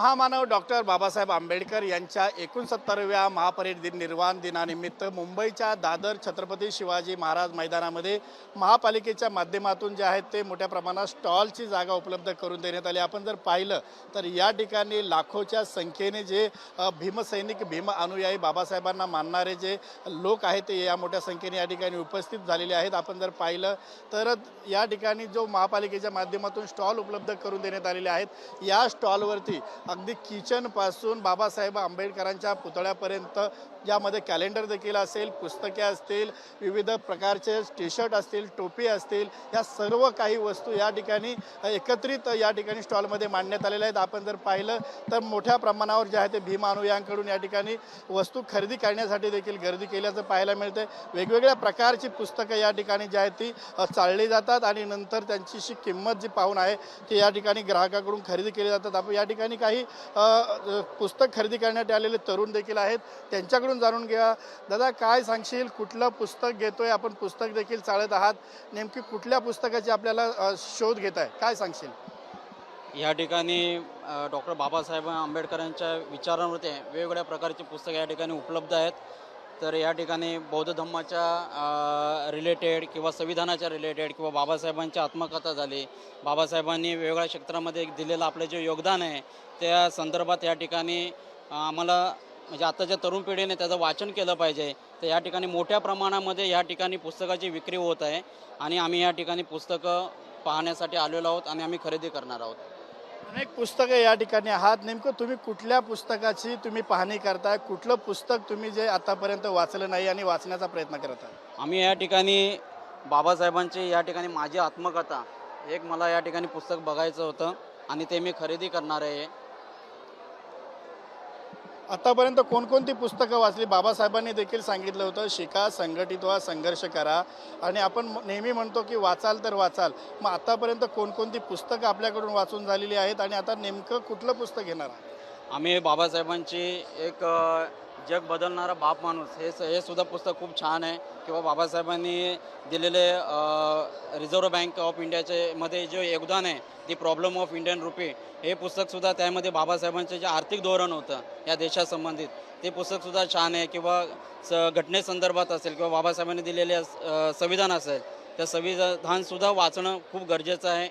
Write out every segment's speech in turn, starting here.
महामानव डॉक्टर बाबासाहेब आंबेडकर यांच्या 69व्या महापरिनिर्वाण दिनानिमित्त मुंबईच्या दादर छत्रपती शिवाजी महाराज मैदानामध्ये महापालिकेच्या माध्यमातून जे आहेत ते मोठ्या प्रमाणात स्टॉलची जागा उपलब्ध करून देण्यात आली। आपण जर पाहिलं तर या ठिकाणी लाखोच्या संख्येने जे भीमसैनिक भीम अनुयायी बाबासाहेबांना मानणारे जे लोक आहेत ते या मोठ्या संख्येने या ठिकाणी उपस्थित झालेले आहेत। आपण जर पाहिलं तर या ठिकाणी जो महापालिकेच्या माध्यमातून स्टॉल उपलब्ध करून देण्यात आलेले आहेत, या स्टॉलवरती अगदी किचनपासून बाबासाहेब आंबेडकरांच्या पुतळ्यापर्यंत यामध्ये कॅलेंडर देखील असेल, पुस्तके असतील, विविध प्रकारचे टी शर्ट असतील, टोपी असतील, या सर्व काही वस्तू या ठिकाणी एकत्रित या ठिकाणी स्टॉलमध्ये मांडण्यात आलेल्या आहेत। आपण जर पाहिलं तर मोठ्या प्रमाणावर जे आहे ते भीम अनुयायांकडून या ठिकाणी वस्तू खरेदी करण्यासाठी देखील गर्दी केल्याचं पाहायला मिळते। वेगवेगळ्या प्रकारची पुस्तकं या ठिकाणी जी आहेत ती चालली जातात आणि नंतर त्यांची किंमत जी पाहून आहे ती या ठिकाणी ग्राहकाकडून खरेदी केली जातात। आपण या ठिकाणी काही पुस्तक खरेदी करण्यात आलेले तरुण देखील आहेत, त्यांच्याकडून जाणून घ्या। दादा, काय सांगशील, कुठलं पुस्तक घेतोय आपण? पुस्तक देखील चालत आहात, नेमकी कुठल्या पुस्तकाची आपल्याला शोध घेत आहे, काय सांगशील? या ठिकाणी डॉक्टर बाबासाहेब आंबेडकरांच्या विचारांवरती वेगवेगळ्या प्रकारची पुस्तके या ठिकाणी उपलब्ध आहेत। तर या ठिकाणी बौद्ध धम्माच्या रिलेटेड किंवा संविधानाच्या रिलेटेड किंवा बाबासाहेबांची आत्मकथा झाली, बाबासाहेबांनी वेगवेगळ्या क्षेत्रामध्ये दिलेलं आपलं जे योगदान आहे त्या संदर्भात या ठिकाणी आम्हाला म्हणजे आताच्या तरुण पिढीने त्याचं वाचन केलं पाहिजे। तर या ठिकाणी मोठ्या प्रमाणामध्ये या ठिकाणी पुस्तकाची विक्री होत आहे आणि आम्ही या ठिकाणी पुस्तकं पाहण्यासाठी आलेलो आहोत आणि आम्ही खरेदी करणार आहोत। अनेक पुस्तकं या ठिकाणी आहात, नेमकं तुम्ही कुठल्या पुस्तकाची तुम्ही पाहणी करताय? कुठलं पुस्तक तुम्ही जे आतापर्यंत वाचलं नाही आणि वाचण्याचा प्रयत्न करत आहात? आम्ही या ठिकाणी बाबासाहेबांची या ठिकाणी माझी आत्मकथा एक मला या ठिकाणी पुस्तक बघायचं होतं आणि ते मी खरेदी करणार आहे। आतापर्यंत कोणकोणती पुस्तकं वाचली? बाबासाहेबांनी देखील सांगितलं होतं, शिका, संघटित व्हा, संघर्ष करा, आणि आपण नेहमी म्हणतो की वाचाल तर वाचाल। मग आतापर्यंत कोणकोणती पुस्तकं आपल्याकडून वाचून झालेली आहेत आणि आता नेमकं कुठलं पुस्तक घेणार आहात? आम्ही बाबासाहेबांची एक जग बदलणारा बाप माणूस हे सुद्धा पुस्तक खूप छान आहे। किंवा बाबासाहेबांनी दिलेले रिझर्व्ह बँक ऑफ इंडियाचे मध्ये जे योगदान आहे, दी प्रॉब्लेम ऑफ इंडियन रुपी, हे पुस्तकसुद्धा त्यामध्ये बाबासाहेबांचं जे आर्थिक धोरण होतं या देशासंबंधित ते पुस्तकसुद्धा छान आहे। किंवा घटनेसंदर्भात असेल किंवा बाबासाहेबांनी दिलेले संविधान असेल, त्या संविधानसुद्धा वाचणं खूप गरजेचं आहे।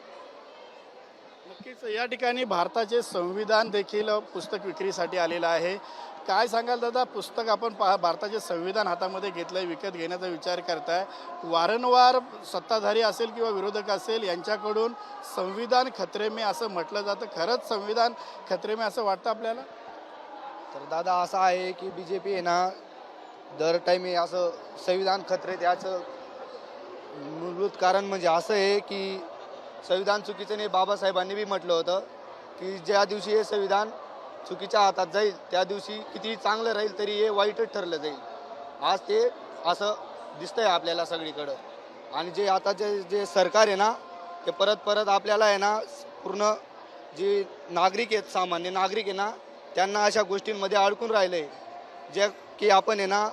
नक्कीच या ठिकाणी भारताचे संविधान देखील पुस्तक विक्रीसाठी आलेलं आहे। काय सांगाल दादा, पुस्तक आपण भारताचे संविधान हातामध्ये घेतलंय, विकत घेण्याचा विचार करताय, वारंवार सत्ताधारी असेल किंवा विरोधक असेल यांच्याकडून संविधान खतरे में असं म्हटलं जातं, खरंच संविधान खतरे में असं वाटतं आपल्याला? तर दादा असं आहे की BJP आहे ना, दर टाईमी असं संविधान खतरे, त्याचं मूलभूत कारण म्हणजे असं आहे की संविधान चुकीचं नाही। बाबासाहेबांनी बी म्हटलं होतं की ज्या दिवशी हे संविधान चुकीच्या हातात जाईल त्या दिवशी किती चांगलं राहील तरी हे वाईटच ठरलं जाईल। आज ते असं दिसतंय आपल्याला सगळीकडं। आणि जे आता जे सरकार आहे ना, ते परत परत आपल्याला आहे ना, पूर्ण जे नागरिक आहेत, सामान्य नागरिक आहे ना, त्यांना अशा गोष्टींमध्ये अडकून राहिले जे की आपण आहे ना,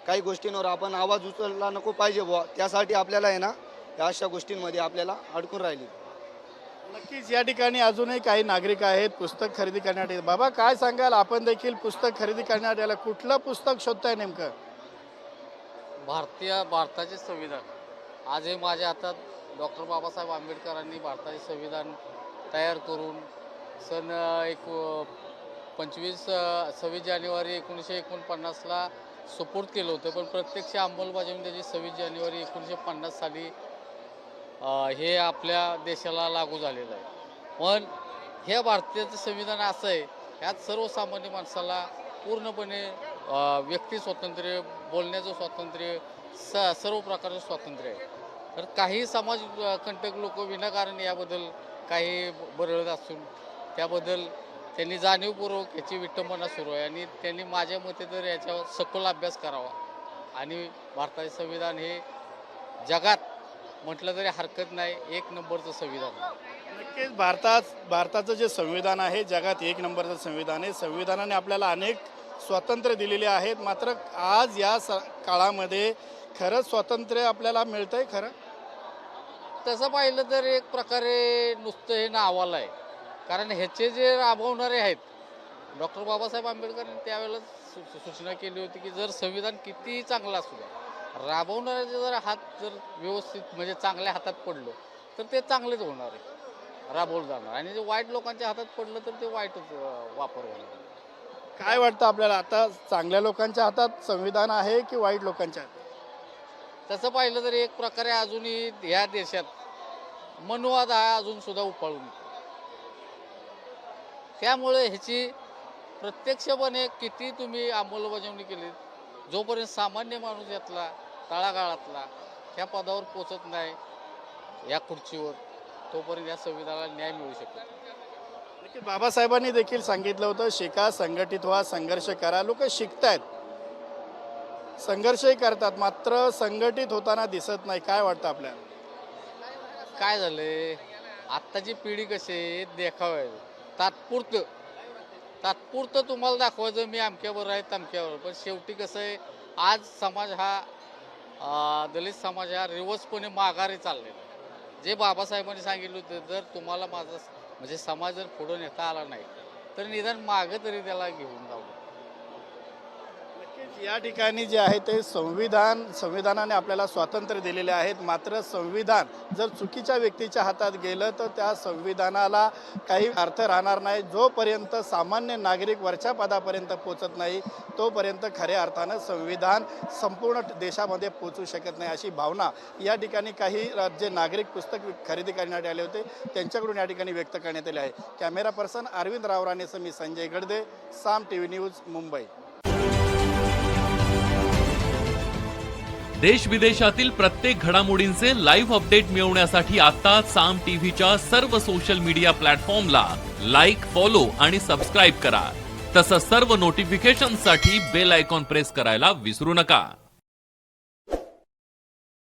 काही गोष्टींवर आपण आवाज उचलला नको पाहिजे बुवा, त्यासाठी आपल्याला आहे ना या अशा गोष्टींमध्ये आपल्याला अडकून राहिली। नक्कीच या ठिकाणी अजूनही काही नागरिक आहेत पुस्तक खरेदी करण्यासाठी। बाबा, काय सांगाल, आपण देखील पुस्तक खरेदी करण्यात आला, कुठलं पुस्तक शोधताय नेमकं? भारताचे संविधान आज हे माझ्या हातात। डॉक्टर बाबासाहेब आंबेडकरांनी भारताचे संविधान तयार करून सन 26 जानेवारी 1949ला सुपूर्द केलं होतं, पण प्रत्यक्ष अंमलबजावणी त्याची 26 जानेवारी 1950 साली हे आपल्या देशाला लागू झालेलं आहे। पण हे भारताचं संविधान असं आहे, यात सर्वसामान्य माणसाला पूर्णपणे व्यक्ती स्वातंत्र्य, बोलण्याचं स्वातंत्र्य, सर्व प्रकारचं स्वातंत्र्य आहे। तर काही समाजकंटक लोक विनाकारण याबद्दल काही बरळत असून त्याबद्दल त्यांनी जाणीवपूर्वक याची विटंबना सुरू आहे आणि त्यांनी माझ्या मते तर याच्यावर सखोल अभ्यास करावा आणि भारताचे संविधान हे जगात म्हटलं तरी हरकत नाही, एक नंबरचं संविधान आहे। नक्कीच भारताचं जे संविधान आहे जगात एक नंबरचं संविधान आहे। संविधानाने आपल्याला अनेक स्वातंत्र्य दिलेले आहेत, मात्र आज या काळामध्ये खरंच स्वातंत्र्य आपल्याला मिळतंय खरं? तसं पाहिलं तर एक प्रकारे नुसतं हे नावाला आहे, कारण ह्याचे जे राबवणारे आहेत डॉक्टर बाबासाहेब आंबेडकरांनी त्यावेळेला सूचना केली होती की जर संविधान कितीही चांगलं असू द्या, राबवणाऱ्याचे जर हात जर व्यवस्थित म्हणजे चांगल्या हातात पडलं तर ते चांगलेच होणार आहे, राबवलं जाणार. आणि जे वाईट लोकांच्या हातात पडलं तर ते वाईटच वापर होणार. काय वाटतं आपल्याला आता चांगल्या लोकांच्या हातात संविधान आहे की वाईट लोकांच्या हातात? तसं पाहिलं तर एक प्रकारे अजूनही ह्या देशात मनुवाद हा अजून सुद्धा उफाळून येतो. त्यामुळे ह्याची प्रत्यक्षपणे किती तुम्ही अंमलबजावणी केली, जोपर्यंत सामान्य माणूस यातला तळागाळातला ह्या पदावर पोचत नाही या खुर्चीवर, तोपर्यंत या संविधानाला न्याय मिळू शकत नाही. नक्की बाबासाहेबांनी देखील सांगितलं होतं, शिका, संघटित व्हा, संघर्ष करा. लोक शिकतायत, संघर्षही करतात, मात्र संघटित होताना दिसत नाही. काय वाटतं आपल्याला? काय झालंय, आत्ताची पिढी कशी आहे, देखावा आहे, तात्पुरतं तुम्हाला दाखवायचं मी अमक्यावर आहे तमक्यावर. पण शेवटी कसं आहे, आज समाज हा दलित समाज हा रिवर्सपणे माघारी चाललेला आहे. जे बाबासाहेबांनी सांगितलं होतं, जर तुम्हाला माझा म्हणजे समाज जर पुढे नेता आला नाही तर निदान मागं तरी त्याला घेऊन जाऊ. नक्कीच या ठिकाणी जे आहे ते संविधानाने आपल्याला स्वातंत्र्य दिलेले आहेत, मात्र संविधान जर चुकीच्या व्यक्तीच्या हातात गेलं तर त्या संविधानाला काही अर्थ राहणार नाही. जोपर्यंत सामान्य नागरिक वरच्या पदापर्यंत पोचत नाही तोपर्यंत खऱ्या अर्थानं संविधान संपूर्ण देशामध्ये पोचू शकत नाही, अशी भावना या ठिकाणी काही जे नागरिक पुस्तक खरेदी करण्यासाठी आले होते त्यांच्याकडून या ठिकाणी व्यक्त करण्यात आले आहे. कॅमेरा पर्सन अरविंद रावराणेसह मी संजय गडदे, साम TV न्यूज, मुंबई. देश विदेशातील प्रत्येक घडामोडींचे लाईव्ह अपडेट मिळवण्यासाठी आता साम टीव्हीच्या सर्व सोशल मीडिया प्लॅटफॉर्मला लाईक, फॉलो आणि सबस्क्राईब करा. तसंच सर्व नोटिफिकेशनसाठी बेल आयकॉन प्रेस करायला विसरू नका.